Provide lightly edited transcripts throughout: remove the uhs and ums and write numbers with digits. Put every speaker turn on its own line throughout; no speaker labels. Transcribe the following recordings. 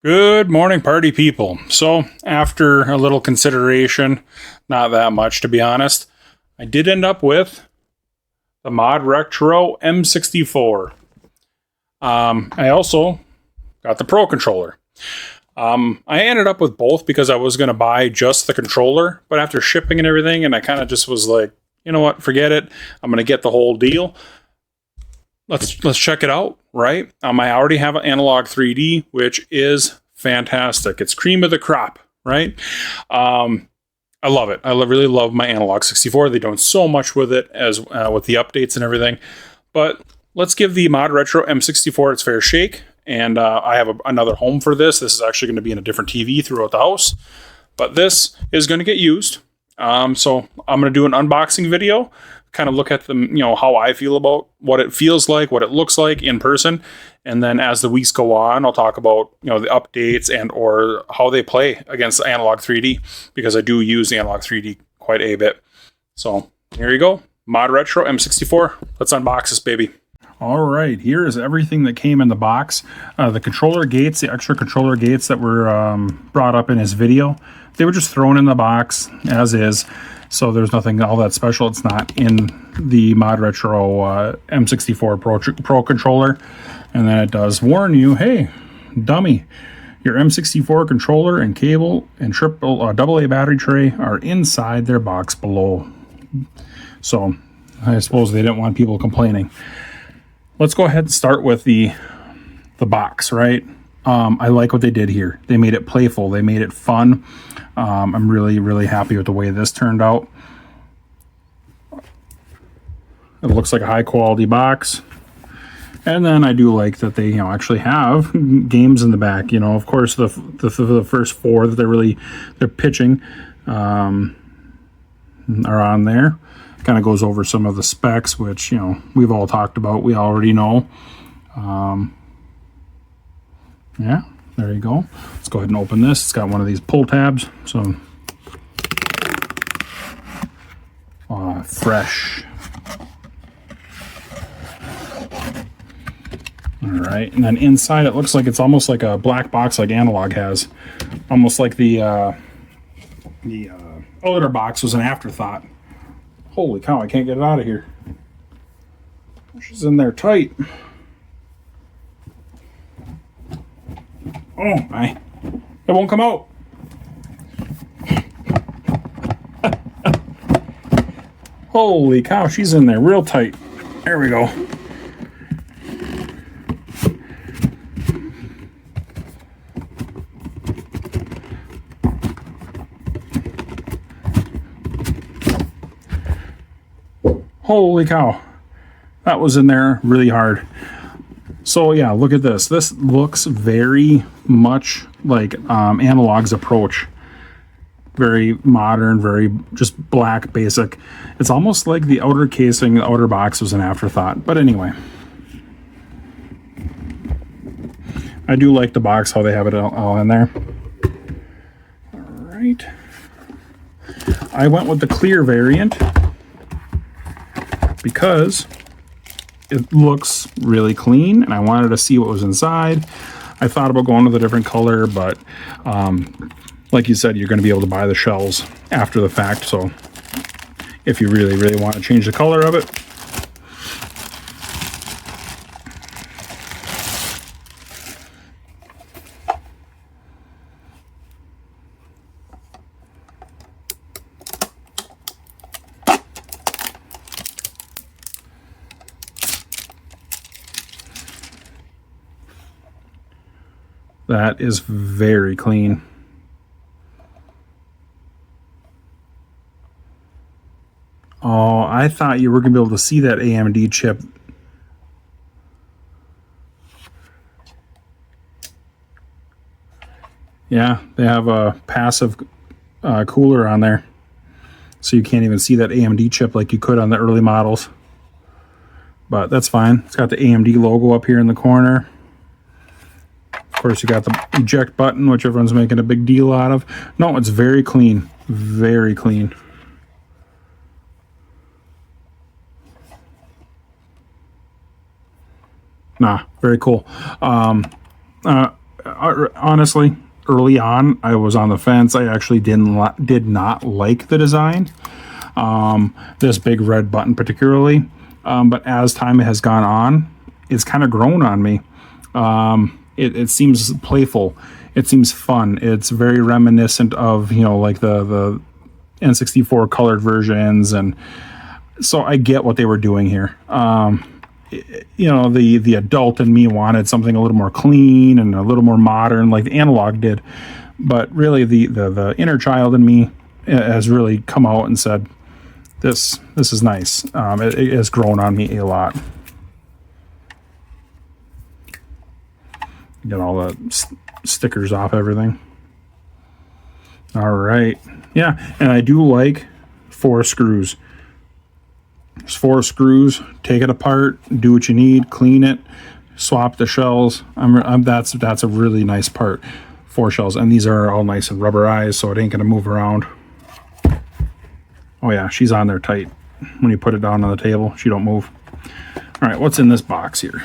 Good morning, party people. So, after a little consideration, not that much to be honest, I did end up with the ModRetro M64. I also got the Pro controller. I ended up with both because I was going to buy just the controller, but after shipping and everything, and I kind of just was like, you know what, forget it. I'm going to get the whole deal. Let's check it out, right? I already have an analog 3D, which is fantastic. It's cream of the crop, right? I love it. Really love my analog 64. They're doing so much with it as with the updates and everything. But let's give the ModRetro M64 its fair shake. And I have another home for this. This is actually going to be in a different TV throughout the house. But this is going to get used. So I'm going to do an unboxing video, kind of look at them, how I feel about what it feels like, what it looks like in person. And then as the weeks go on, I'll talk about, the updates and or how they play against the analog 3D, because I do use the analog 3D quite a bit. So here you go. ModRetro M64. Let's unbox this baby. All right, here is everything that came in the box. The controller gates, the extra controller gates that were brought up in his video, they were just thrown in the box as is. So there's nothing all that special. It's not in the ModRetro M64 Pro controller. And then it does warn you, hey, dummy, your M64 controller and cable and AA battery tray are inside their box below. So I suppose they didn't want people complaining. Let's go ahead and start with the box, right? I like what they did here. They made it playful. They made it fun. I'm really, really happy with the way this turned out. It looks like a high quality box. And then I do like that they, actually have games in the back. Of course, the first four that they're pitching are on there. Kind of goes over some of the specs, which, we've all talked about. We already know. Yeah, there you go. Let's go ahead and open this. It's got one of these pull tabs. So, fresh. All right, and then inside it looks like it's almost like a black box like Analog has. Almost like the other box was an afterthought. Holy cow, I can't get it out of here. She's in there tight. Oh my, it won't come out. Holy cow, she's in there real tight. There we go. Holy cow, that was in there really hard. So yeah, look at this. This looks very much like Analog's approach. Very modern, very just black, basic. It's almost like the outer casing, the outer box was an afterthought. But anyway, I do like the box, how they have it all in there. All right. I went with the clear variant because it looks really clean and I wanted to see what was inside. I thought about going with a different color, but like you said, you're going to be able to buy the shells after the fact. So if you really, really want to change the color of it. That is very clean. Oh, I thought you were going to be able to see that AMD chip. Yeah, they have a passive cooler on there. So you can't even see that AMD chip like you could on the early models. But that's fine. It's got the AMD logo up here in the corner. Of course, you got the eject button, which everyone's making a big deal out of. No, it's very clean. Very clean. Nah, very cool. honestly, early on, I was on the fence. I actually did not like the design, this big red button particularly. But as time has gone on, it's kind of grown on me. It seems playful. It seems fun. It's very reminiscent of, you know, like the N64 colored versions, and so I get what they were doing here. You know, the adult in me wanted something a little more clean and a little more modern, like the analog did. But really, the inner child in me has really come out and said, "This is nice." It has grown on me a lot. Get all the stickers off everything. All right, yeah, and I do like 4 screws. There's 4 screws. Take it apart, do what you need, clean it, swap the shells. That's a really nice part. 4 shells, and these are all nice and rubberized, so it ain't gonna move around. Oh yeah, she's on there tight. When you put it down on the table, she don't move. All right, what's in this box here?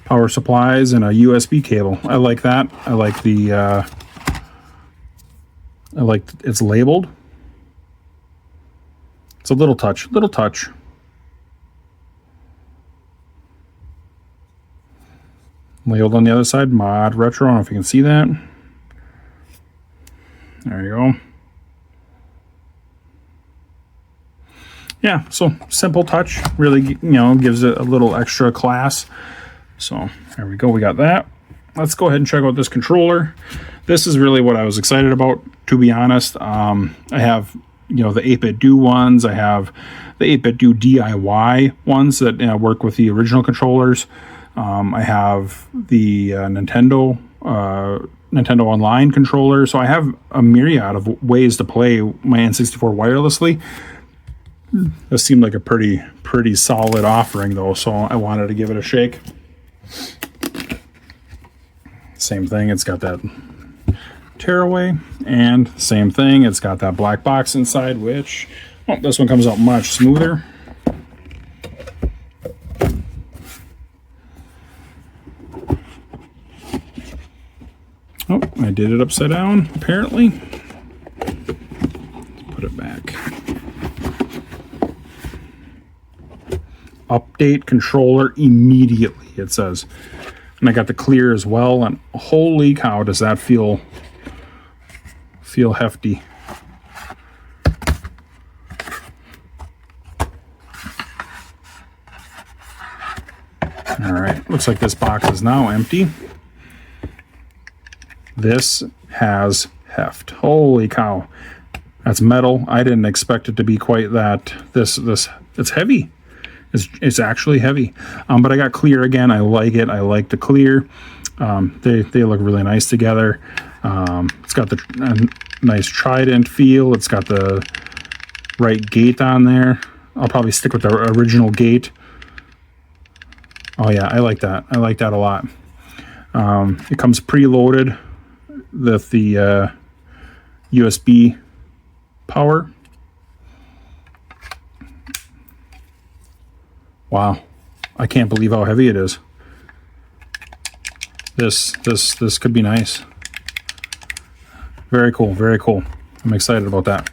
Power supplies and a USB cable. I like that. I like the it's labeled. It's a little touch. Labeled on the other side, ModRetro. I don't know if you can see that. There you go. Yeah, so simple touch. Really, you know, gives it a little extra class. So there we go. We got that. Let's go ahead and check out this controller. This is really what I was excited about, to be honest. I have, you know, the 8-bit do ones. I have the 8-bit do DIY ones that work with the original controllers. I have the Nintendo Online controller. So I have a myriad of ways to play my N64 wirelessly. This seemed like a pretty solid offering, though, so I wanted to give it a shake. Same thing, it's got that tearaway, and same thing, it's got that black box inside, which, oh, this one comes out much smoother. Oh, I did it upside down, apparently. Let's put it back. Update controller immediately, it says. And I got the clear as well, and holy cow, does that feel hefty. All right, looks like this box is now empty. This has heft. Holy cow. That's metal. I didn't expect it to be quite that. It's heavy. It's actually heavy, but I got clear again. I like it. I like the clear. They look really nice together. It's got the nice trident feel. It's got the right gate on there. I'll probably stick with the original gate. Oh yeah, I like that. I like that a lot. It comes preloaded with the USB power. Wow, I can't believe how heavy it is. This could be nice. Very cool, very cool. I'm excited about that.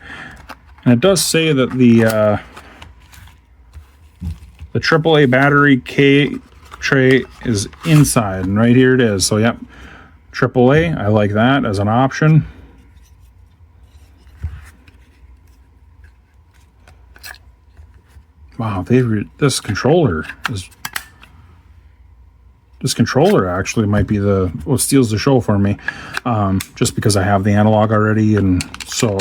And it does say that the AAA battery tray is inside, and right here it is. So yep, AAA, I like that as an option. Wow, this controller actually might be what steals the show for me, just because I have the analog already, and so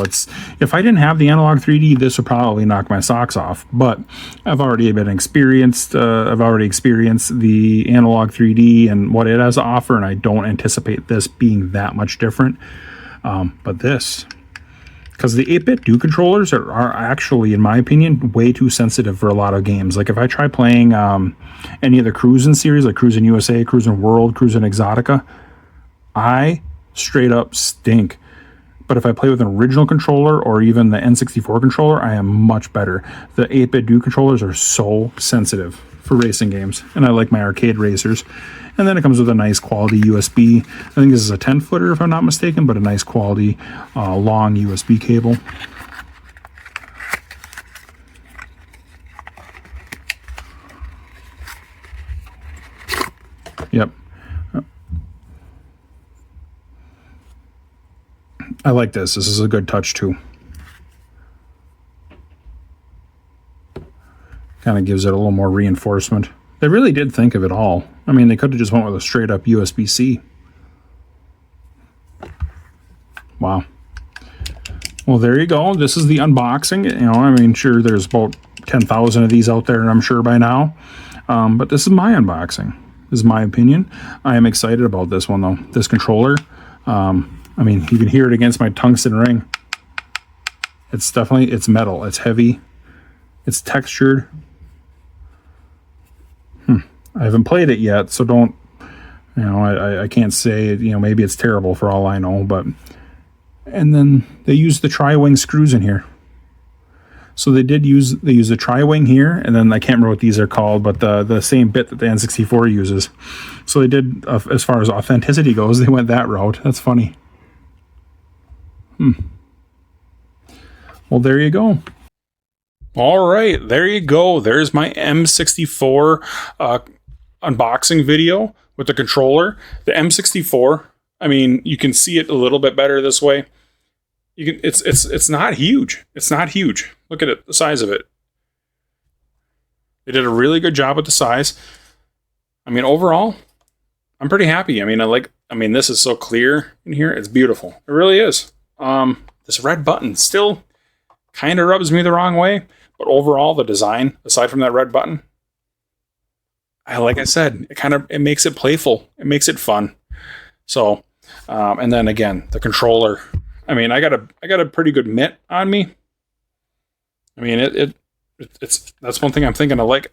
if I didn't have the analog 3D, this would probably knock my socks off. But I've already experienced the analog 3D and what it has to offer, and I don't anticipate this being that much different. But this. Because the 8-bit do controllers are actually, in my opinion, way too sensitive for a lot of games. Like if I try playing any of the Cruisin' series, like Cruisin' USA, Cruisin' World, Cruisin' Exotica, I straight up stink. But if I play with an original controller or even the N64 controller, I am much better. The 8-bit do controllers are so sensitive for racing games, and I like my arcade racers. And then it comes with a nice quality USB. I think this is a 10-footer if I'm not mistaken, but a nice quality long USB cable. Yep. I like this. This is a good touch too. Kind of gives it a little more reinforcement. They really did think of it all. I mean, they could have just went with a straight up USB-C. Wow. Well, there you go. This is the unboxing. You know, I mean, sure, there's about 10,000 of these out there, I'm sure by now. But this is my unboxing. This is my opinion. I am excited about this one, though. This controller. I mean, you can hear it against my tungsten ring. It's definitely, it's metal. It's heavy. It's textured. I haven't played it yet, so don't, you know, I can't say, you know, maybe it's terrible for all I know, but, and then they use the tri-wing screws in here. So they use the tri-wing here, and then I can't remember what these are called, but the same bit that the N64 uses. So they did, as far as authenticity goes, they went that route. That's funny. Well, there you go. All right, there you go. There's my M64 unboxing video with the controller. The M64, I mean, you can see it a little bit better this way. You can, it's not huge. It's not huge. Look at it, the size of it. They did a really good job with the size. I mean, overall, I'm pretty happy. I mean, this is so clear in here. It's beautiful. It really is. This red button still kind of rubs me the wrong way, but overall, the design, aside from that red button, like I said, it makes it playful. It makes it fun. So, and then again, the controller. I mean, I got a pretty good mitt on me. I mean, it's that's one thing I'm thinking I like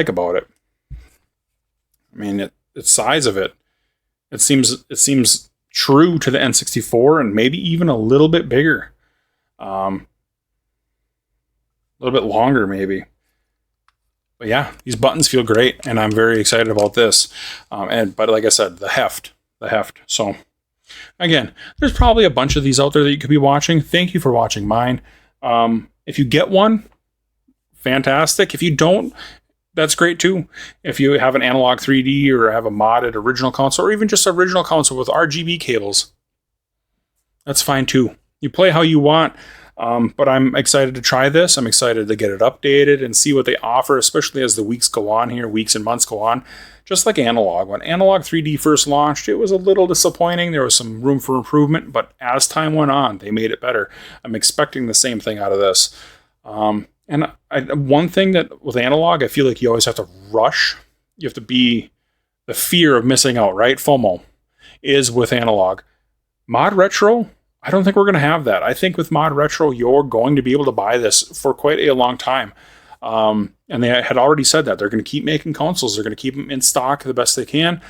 about it. I mean, the size of it. It seems true to the N64 and maybe even a little bit bigger. A little bit longer maybe. But yeah, these buttons feel great, and I'm very excited about this. But like I said, the heft. So again, there's probably a bunch of these out there that you could be watching. Thank you for watching mine. If you get one, fantastic. If you don't, that's great too. If you have an analog 3D or have a modded original console, or even just original console with RGB cables, that's fine too. You play how you want. But I'm excited to try this. I'm excited to get it updated and see what they offer, especially as the weeks go on here, weeks and months go on. Just like analog. When analog 3D first launched, it was a little disappointing. There was some room for improvement, but as time went on, they made it better. I'm expecting the same thing out of this. One thing that with analog, I feel like you always have to rush. You have to be the fear of missing out, right? FOMO is with analog. ModRetro, I don't think we're going to have that. I think with ModRetro, you're going to be able to buy this for quite a long time. And they had already said that. They're going to keep making consoles. They're going to keep them in stock the best they can.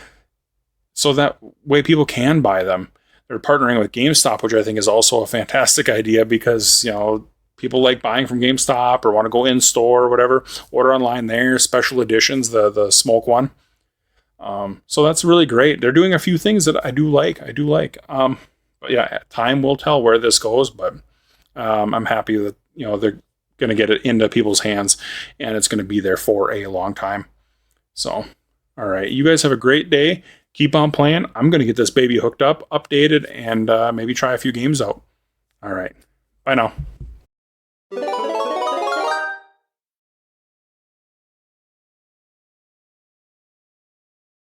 So that way people can buy them. They're partnering with GameStop, which I think is also a fantastic idea because, you know, people like buying from GameStop or want to go in store or whatever. Order online there, special editions, the smoke one. So that's really great. They're doing a few things that I do like. But yeah, time will tell where this goes, but I'm happy that, you know, they're going to get it into people's hands and it's going to be there for a long time. So, all right, you guys have a great day. Keep on playing. I'm going to get this baby hooked up, updated, and maybe try a few games out. All right, bye now.